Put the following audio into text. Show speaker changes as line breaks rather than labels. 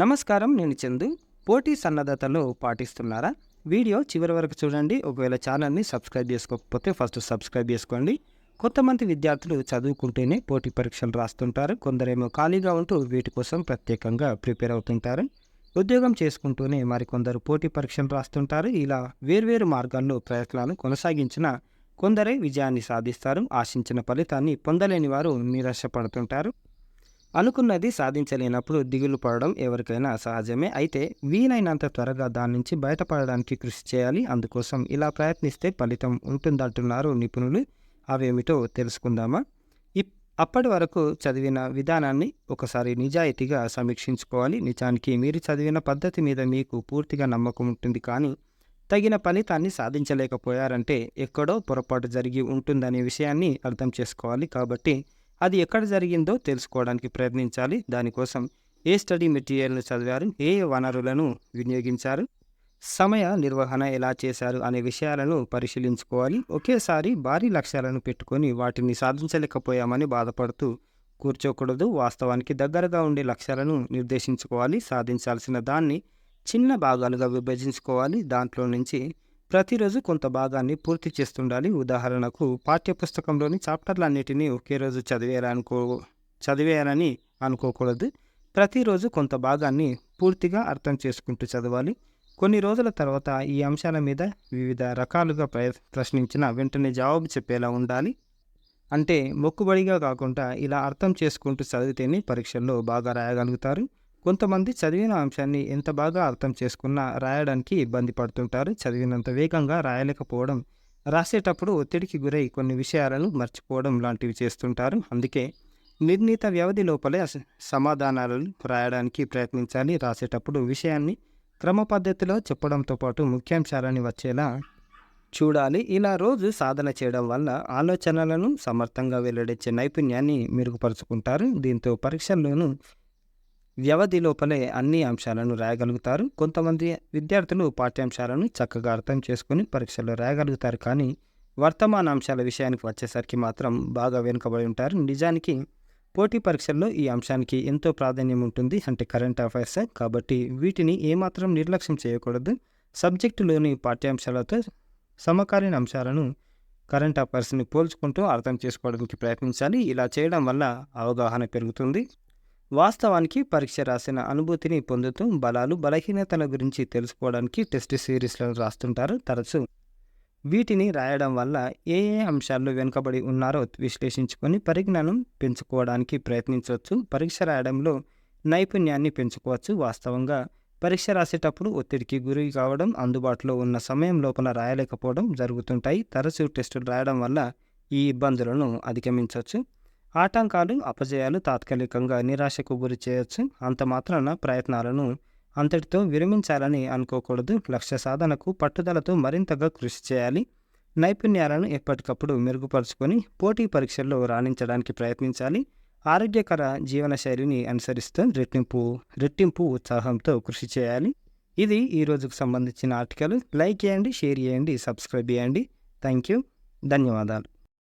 నమస్కారం, నేను చందు. పోటీ సన్నద్ధతలో పాటిస్తున్నారా? వీడియో చివరి వరకు చూడండి. ఒకవేళ ఛానల్ని సబ్స్క్రైబ్ చేసుకోకపోతే ఫస్ట్ సబ్స్క్రైబ్ చేసుకోండి. కొంతమంది విద్యార్థులు చదువుకుంటూనే పోటీ పరీక్షలు రాస్తుంటారు. కొందరేమో ఖాళీగా ఉంటూ వీటి కోసం ప్రత్యేకంగా ప్రిపేర్ అవుతుంటారు. ఉద్యోగం చేసుకుంటూనే మరికొందరు పోటీ పరీక్షలు రాస్తుంటారు. ఇలా వేర్వేరు మార్గాల్లో ప్రయత్నాలు కొనసాగించిన కొందరే విజయాన్ని సాధిస్తారు. ఆశించిన ఫలితాన్ని పొందలేని వారు నిరాశపడుతుంటారు. అనుకున్నది సాధించలేనప్పుడు దిగులు పడడం ఎవరికైనా సహజమే. అయితే వీలైనంత త్వరగా దాని నుంచి బయటపడడానికి కృషి చేయాలి. అందుకోసం ఇలా ప్రయత్నిస్తే ఫలితం ఉంటుందంటున్నారు నిపుణులు. అవేమిటో తెలుసుకుందామా? ఇప్ అప్పటి వరకు చదివిన విధానాన్ని ఒకసారి నిజాయితీగా సమీక్షించుకోవాలి. నిజానికి మీరు చదివిన పద్ధతి మీద మీకు పూర్తిగా నమ్మకం ఉంటుంది, కానీ తగిన ఫలితాన్ని సాధించలేకపోయారంటే ఎక్కడో పొరపాటు జరిగి ఉంటుందనే విషయాన్ని అర్థం చేసుకోవాలి. కాబట్టి అది ఎక్కడ జరిగిందో తెలుసుకోవడానికి ప్రయత్నించాలి. దానికోసం ఏ స్టడీ మెటీరియల్ను చదివారు, ఏ వనరులను వినియోగించారు, సమయ నిర్వహణ ఎలా చేశారు అనే విషయాలను పరిశీలించుకోవాలి. ఒకేసారి భారీ లక్ష్యాలను పెట్టుకొని వాటిని సాధించలేకపోయామని బాధపడుతూ కూర్చోకూడదు. వాస్తవానికి దగ్గరగా ఉండే లక్ష్యాలను నిర్దేశించుకోవాలి. సాధించాల్సిన దాన్ని చిన్న భాగాలుగా విభజించుకోవాలి. దాంట్లో నుంచి ప్రతిరోజు కొంత భాగాన్ని పూర్తి చేస్తుండాలి. ఉదాహరణకు పాఠ్యపుస్తకంలోని చాప్టర్లన్నిటినీ ఒకే రోజు చదివేయాలని అనుకోకూడదు. ప్రతిరోజు కొంత భాగాన్ని పూర్తిగా అర్థం చేసుకుంటూ చదవాలి. కొన్ని రోజుల తర్వాత ఈ అంశాల మీద వివిధ రకాలుగా ప్రశ్నించిన వెంటనే జవాబు చెప్పేలా ఉండాలి. అంటే మొక్కుబడిగా కాకుండా ఇలా అర్థం చేసుకుంటూ చదివితేనే పరీక్షల్లో బాగా రాయగలుగుతారు. కొంతమంది చదివిన అంశాన్ని ఎంత బాగా అర్థం చేసుకున్నా రాయడానికి ఇబ్బంది పడుతుంటారు. చదివినంత వేగంగా రాయలేకపోవడం, రాసేటప్పుడు ఒత్తిడికి గురై కొన్ని విషయాలను మర్చిపోవడం లాంటివి చేస్తుంటారు. అందుకే నిర్ణీత వ్యవధి లోపలే సమాధానాలను రాయడానికి ప్రయత్నించాలి. రాసేటప్పుడు విషయాన్ని క్రమ పద్ధతిలో చెప్పడంతో పాటు ముఖ్యాంశాలని వచ్చేలా చూడాలి. ఇలా రోజు సాధన చేయడం వల్ల ఆలోచనలను సమర్థంగా వెల్లడించే నైపుణ్యాన్ని మెరుగుపరుచుకుంటారు. దీంతో పరీక్షల్లోనూ వ్యవధి లోపలే అన్ని అంశాలను రాయగలుగుతారు. కొంతమంది విద్యార్థులు పాఠ్యాంశాలను చక్కగా అర్థం చేసుకుని పరీక్షల్లో రాయగలుగుతారు, కానీ వర్తమాన అంశాల విషయానికి వచ్చేసరికి మాత్రం బాగా వెనుకబడి ఉంటారు. నిజానికి పోటీ పరీక్షల్లో ఈ అంశానికి ఎంతో ప్రాధాన్యం ఉంటుంది. అంటే కరెంట్ అఫైర్స్. కాబట్టి వీటిని ఏమాత్రం నిర్లక్ష్యం చేయకూడదు. సబ్జెక్టులోని పాఠ్యాంశాలతో సమకాలీన అంశాలను, కరెంట్ అఫైర్స్ని పోల్చుకుంటూ అర్థం చేసుకోవడానికి ప్రయత్నించాలి. ఇలా చేయడం వల్ల అవగాహన పెరుగుతుంది. వాస్తవానికి పరీక్ష రాసిన అనుభూతిని పొందుతూ బలాలు, బలహీనతల గురించి తెలుసుకోవడానికి టెస్ట్ సిరీస్లను రాస్తుంటారు. తరచూ వీటిని రాయడం వల్ల ఏ ఏ అంశాల్లో వెనుకబడి ఉన్నారో విశ్లేషించుకొని పరిజ్ఞానం పెంచుకోవడానికి ప్రయత్నించవచ్చు. పరీక్ష రాయడంలో నైపుణ్యాన్ని పెంచుకోవచ్చు. వాస్తవంగా పరీక్ష రాసేటప్పుడు ఒత్తిడికి గురి కావడం, అందుబాటులో ఉన్న సమయం లోపల రాయలేకపోవడం జరుగుతుంటాయి. తరచూ టెస్టులు రాయడం వల్ల ఈ ఇబ్బందులను అధిగమించవచ్చు. ఆటంకాలు, అపజయాలు తాత్కాలికంగా నిరాశకు గురి చేయొచ్చు. అంత మాత్రాన ప్రయత్నాలను అంతటితో విరమించాలని అనుకోకూడదు. లక్ష్య సాధనకు పట్టుదలతో మరింతగా కృషి చేయాలి. నైపుణ్యాలను ఎప్పటికప్పుడు మెరుగుపరుచుకొని పోటీ పరీక్షల్లో రాణించడానికి ప్రయత్నించాలి. ఆరోగ్యకర జీవనశైలిని అనుసరిస్తూ రెట్టింపు ఉత్సాహంతో కృషి చేయాలి. ఇది ఈ రోజుకు సంబంధించిన ఆర్టికల్. లైక్ చేయండి, షేర్ చేయండి, సబ్స్క్రైబ్ చేయండి. Thank you. ధన్యవాదాలు.